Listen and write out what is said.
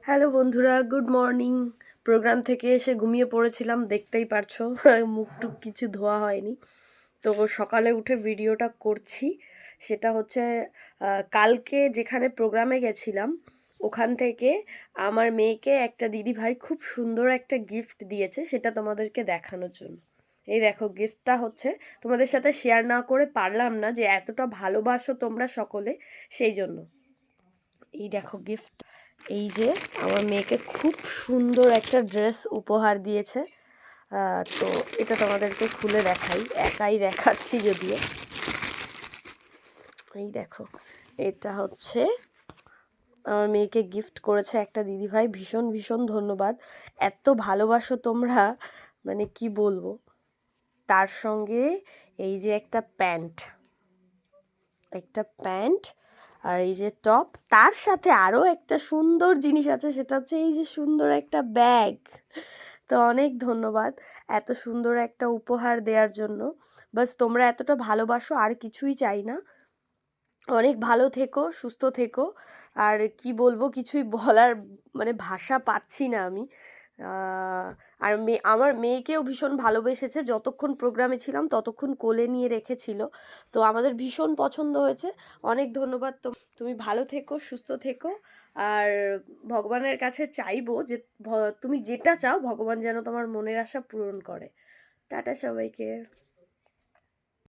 Hello বন্ধুরা, good morning. Programme থেকে এসে ঘুমিয়ে পড়েছিলাম, দেখতেই পারছো। মুখ টুক কিছু ধোয়া হয়নি। তো সকালে উঠে ভিডিওটা করছি। সেটা হচ্ছে কালকে যেখানে প্রোগ্রামে গেছিলাম ওখান থেকে আমার মেয়েকে একটা দিদি ভাই খুব সুন্দর একটা গিফট দিয়েছে, সেটা তোমাদেরকে দেখানোর জন্য। এই দেখো, গিফটটা হচ্ছে তোমাদের সাথে শেয়ার না করে পারলাম না, যে এতটা ভালোবাসো তোমরা সকলে, সেই জন্য। এই দেখো গিফট। এই যে আমার মেয়েকে খুব সুন্দর একটা ড্রেস উপহার দিয়েছে। তো এটা তোমাদেরকে খুলে দেখাই, একাই দেখাচ্ছি যদিও। এই দেখো, এটা হচ্ছে আমার মেয়েকে গিফট করেছে একটা দিদিভাই। ভীষণ ভীষণ ধন্যবাদ, এত ভালোবাসো তোমরা, মানে কি বলবো। তার সঙ্গে এই যে একটা প্যান্ট আর এই যে টপ, তার সাথে আরও একটা সুন্দর জিনিস আছে, সেটা হচ্ছে এই যে সুন্দর একটা ব্যাগ। তো অনেক ধন্যবাদ এত সুন্দর একটা উপহার দেওয়ার জন্য। বাস তোমরা এতটা ভালোবাসো, আর কিছুই চাই না। অনেক ভালো থেকো, সুস্থ থেকো। আর কি বলবো, কিছুই বলার মানে ভাষা পাচ্ছি না আমি। আর আমার মেয়েকেও ভীষণ ভালোবেসেছে, যতক্ষণ প্রোগ্রামে ছিলাম ততক্ষণ কোলে নিয়ে রেখেছিল। তো আমাদের ভীষণ পছন্দ হয়েছে। অনেক ধন্যবাদ। তুমি ভালো থেকো, সুস্থ থেকো। আর ভগবানের কাছে চাইবো যে তুমি যেটা চাও ভগবান যেন তোমার মনের আশা পূরণ করে। টাটা সবাইকে।